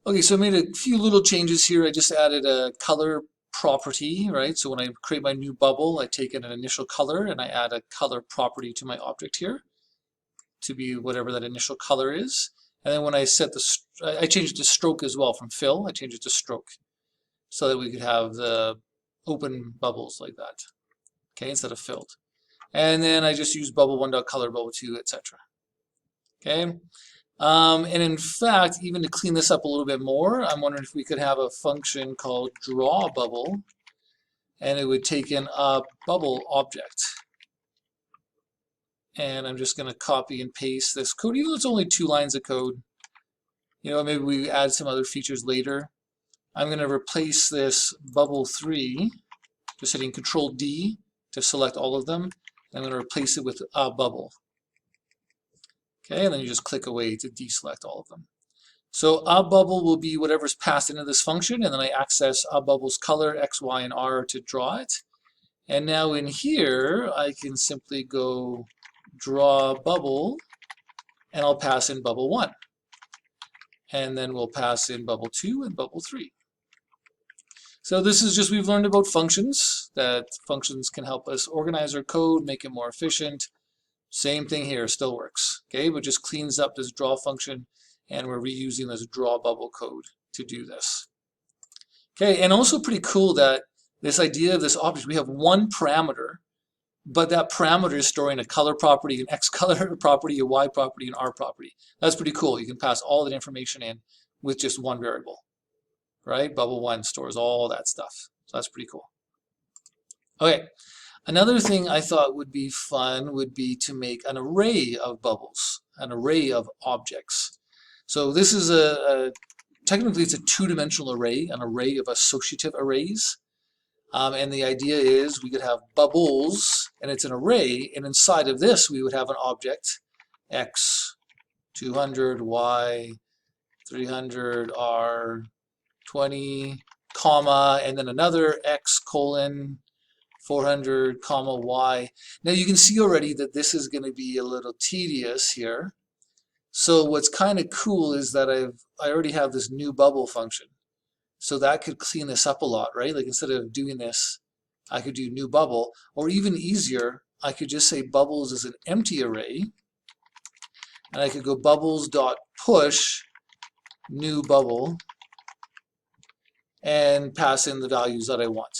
Okay, so I made a few little changes here. I just added a color property, right? So when I create my new bubble, I take an initial color and I add a color property to my object here to be whatever that initial color is. And then when I set I changed it to stroke as well from fill. I changed it to stroke so that we could have the open bubbles like that, okay, instead of filled. And then I just use bubble1.color, bubble2, etc. Okay. And in fact, even to clean this up a little bit more, I'm wondering if we could have a function called draw bubble, and it would take in a bubble object. And I'm just going to copy and paste this code, even though it's only 2 lines of code. You know, maybe we add some other features later. I'm going to replace this bubble3, just hitting Control D to select all of them. I'm going to replace it with a bubble. Okay, and then you just click away to deselect all of them. So a bubble will be whatever's passed into this function, and then I access a bubble's color, X, Y, and R to draw it. And now in here, I can simply go draw bubble, and I'll pass in bubble 1. And then we'll pass in bubble 2 and bubble 3. So this is just, we've learned about functions, that functions can help us organize our code, make it more efficient. Same thing here, still works, okay? But just cleans up this draw function, and we're reusing this draw bubble code to do this. Okay, and also pretty cool that this idea of this object, we have one parameter, but that parameter is storing a color property, an X color property, a Y property, an R property. That's pretty cool. You can pass all that information in with just one variable, right? Bubble 1 stores all that stuff. So that's pretty cool. Okay, another thing I thought would be fun would be to make an array of bubbles, an array of objects. So this is technically it's a 2-dimensional array, an array of associative arrays. And the idea is we could have bubbles, and it's an array, and inside of this we would have an object, X, 200, Y, 300, R, 20, comma, and then another X colon 400, comma, Y. Now you can see already that this is going to be a little tedious here. So what's kind of cool is that I already have this new bubble function. So that could clean this up a lot, right? Like instead of doing this, I could do new bubble, or even easier, I could just say bubbles is an empty array, and I could go bubbles.push new bubble and pass in the values that I want.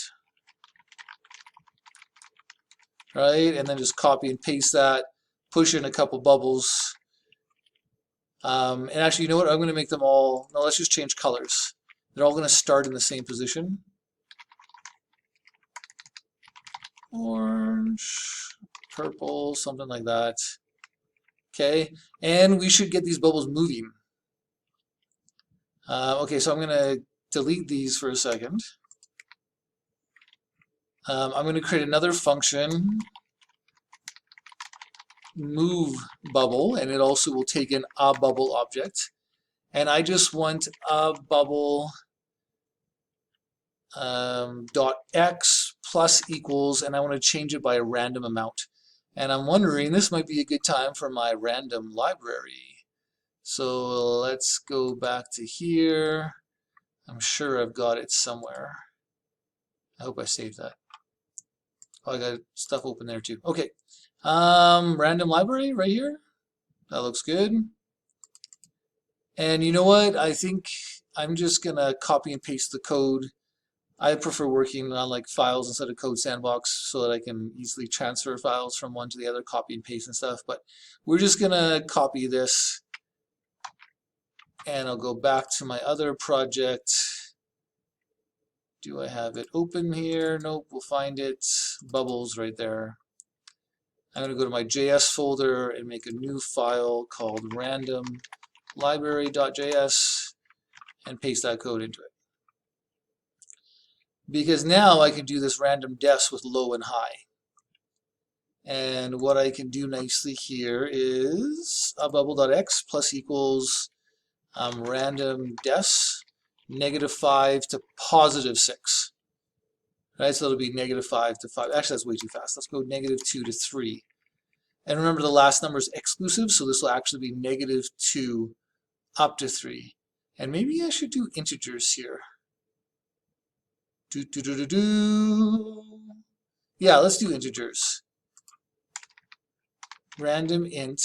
Right? And then just copy and paste that, push in a couple bubbles. And actually, you know what? I'm going to make them all, no, let's just change colors. They're all going to start in the same position. Orange, purple, something like that. Okay, and we should get these bubbles moving. Okay, so I'm going to delete these for a second. I'm going to create another function, move bubble, and it also will take in a bubble object. And I just want a bubble dot x plus equals, and I want to change it by a random amount. And I'm wondering, this might be a good time for my random library. So let's go back to here. I'm sure I've got it somewhere. I hope I saved that. Oh, I got stuff open there too. Okay, random library right here. That looks good. And you know what? I think I'm just gonna copy and paste the code. I prefer working on like files instead of Code Sandbox so that I can easily transfer files from one to the other, copy and paste and stuff. But we're just gonna copy this, and I'll go back to my other project. Do I have it open here? Nope, we'll find it. Bubbles right there. I'm gonna go to my JS folder and make a new file called random library.js and paste that code into it. Because now I can do this random defs with low and high. And what I can do nicely here is a bubble.x plus equals random defs -5 to +6. Right, so it'll be -5 to 5. Actually, that's way too fast. Let's go -2 to 3. And remember, the last number is exclusive, so this will actually be -2 up to 3. And maybe I should do integers here. Yeah, let's do integers. Random int.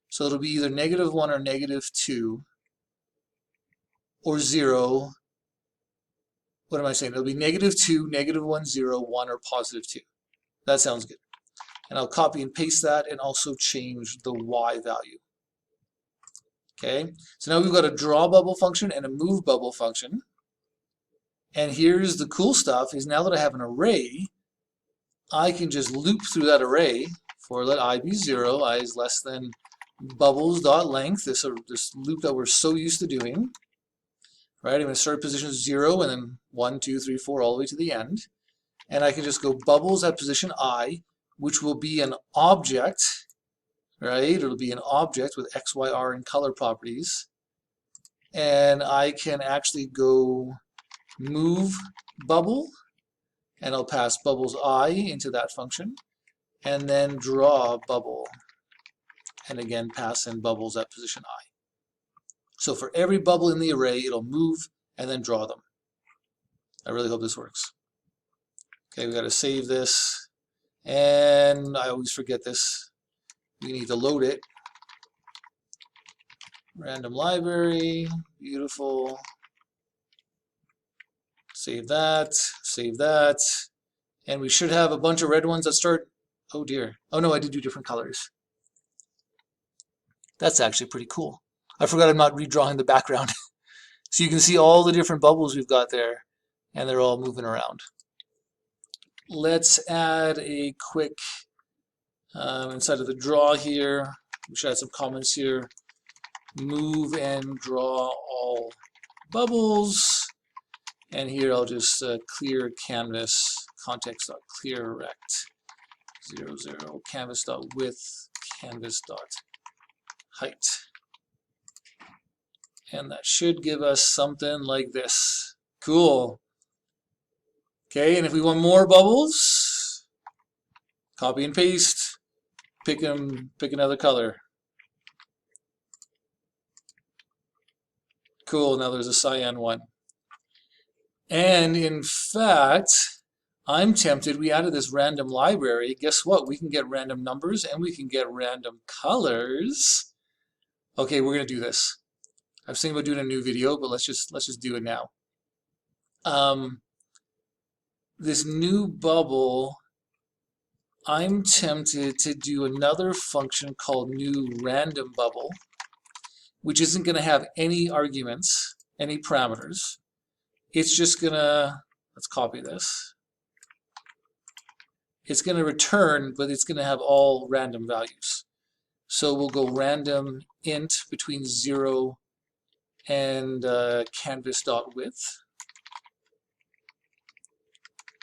So it'll be either -1 or -2 or 0. What am I saying? It'll be -2, -1, 0, 1, or +2. That sounds good. And I'll copy and paste that and also change the y value. Okay, so now we've got a draw bubble function and a move bubble function. And here's the cool stuff is now that I have an array, I can just loop through that array for let I be 0, I is less than bubbles.length, this loop that we're so used to doing. Right, I'm going to start at position 0 and then 1, 2, 3, 4 all the way to the end. And I can just go bubbles at position I, which will be an object, right? It'll be an object with X, Y, R and color properties. And I can actually go move bubble, and I'll pass bubbles I into that function, and then draw bubble, and again pass in bubbles at position I. So for every bubble in the array, it'll move and then draw them. I really hope this works. Okay, we got to save this, and I always forget this. We need to load it. Random library, beautiful. Save that, and we should have a bunch of red ones that start. Oh dear. Oh no, I did do different colors. That's actually pretty cool. I forgot I'm not redrawing the background. So you can see all the different bubbles we've got there, and they're all moving around. Let's add a quick, inside of the draw here, we should add some comments here. Move and draw all bubbles. And here I'll just clear canvas, context.clear rect, 0, 0, canvas.width, canvas.height. And that should give us something like this. Cool. Okay, and if we want more bubbles, copy and paste, pick another color. Cool, now there's a cyan one. And in fact, I'm tempted, we added this random library. Guess what? We can get random numbers and we can get random colors. Okay, we're gonna do this. I was thinking about doing a new video, but let's just do it now. This new bubble, I'm tempted to do another function called new random bubble, which isn't going to have any arguments, any parameters. It's just going to, let's copy this. It's going to return, but it's going to have all random values. So we'll go random int between 0 and canvas.width.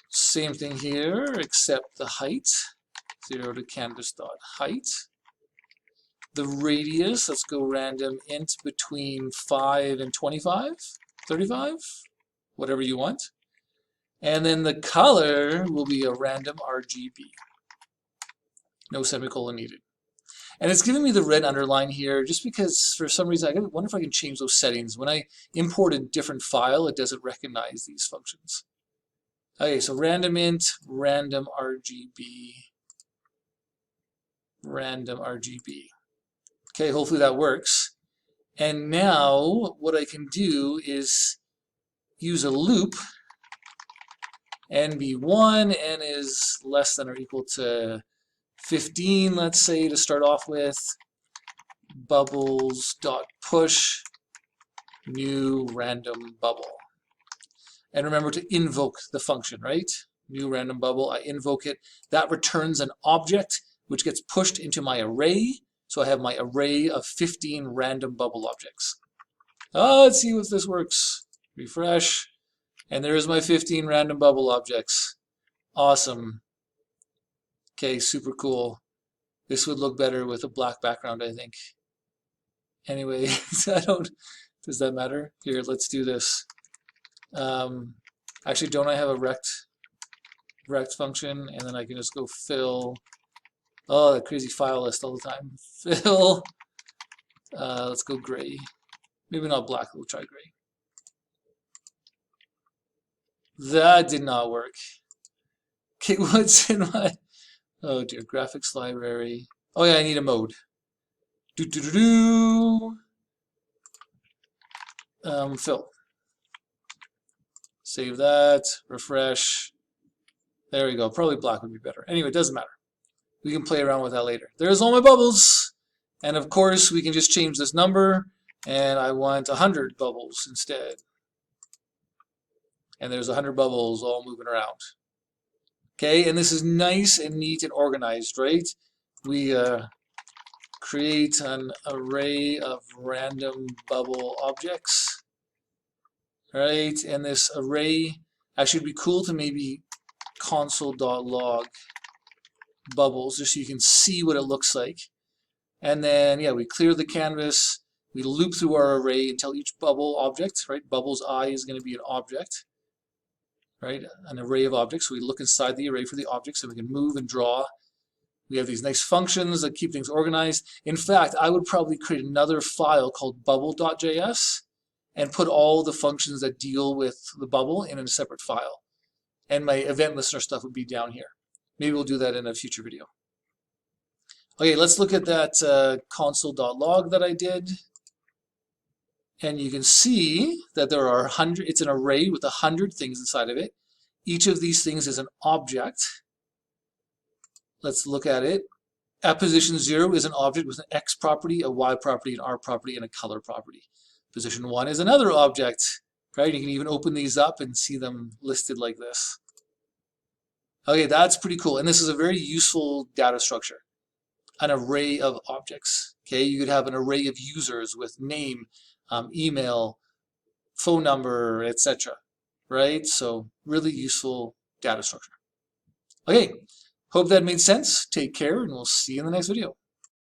Same thing here, except the height, 0 to canvas.height. The radius, let's go random int between 5 and 25, 35, whatever you want. And then the color will be a random RGB. No semicolon needed. And it's giving me the red underline here just because for some reason, I wonder if I can change those settings. When I import a different file, it doesn't recognize these functions. Okay, so random int, random RGB, random RGB. Okay, hopefully that works. And now what I can do is use a loop. N be 1, n is less than or equal to 15, let's say, to start off with. Bubbles.push, new random bubble. And remember to invoke the function, right? New random bubble, I invoke it. That returns an object which gets pushed into my array. So I have my array of 15 random bubble objects. Oh, let's see if this works. Refresh. And there's my 15 random bubble objects. Awesome. Okay, super cool. This would look better with a black background, I think. Anyway, does that matter? Here, let's do this. Actually, don't I have a rect function? And then I can just go fill. Oh, that crazy file list all the time. Fill. Let's go gray. Maybe not black, we'll try gray. That did not work. Okay, what's in my, oh dear, graphics library. Oh yeah, I need a mode. Fill. Save that, refresh. There we go. Probably black would be better. Anyway, it doesn't matter. We can play around with that later. There's all my bubbles. And of course, we can just change this number. And I want 100 bubbles instead. And there's 100 bubbles all moving around. Okay, and this is nice and neat and organized, right? We create an array of random bubble objects. Right, and this array actually would be cool to maybe console.log bubbles just so you can see what it looks like. And then, yeah, we clear the canvas, we loop through our array until each bubble object, right, bubbles I is going to be an object, right, an array of objects. So we look inside the array for the objects and we can move and draw. We have these nice functions that keep things organized. In fact, I would probably create another file called bubble.js and put all the functions that deal with the bubble in a separate file. And my event listener stuff would be down here. Maybe we'll do that in a future video. Okay, let's look at that console.log that I did. And you can see that there are 100, it's an array with 100 things inside of it. Each of these things is an object. Let's look at it. At position 0 is an object with an X property, a Y property, an R property, and a color property. Position 1 is another object, right? You can even open these up and see them listed like this. Okay, that's pretty cool. And this is a very useful data structure. An array of objects. Okay, you could have an array of users with name, email, phone number, etc. Right? So really useful data structure. Okay, hope that made sense. Take care, and we'll see you in the next video.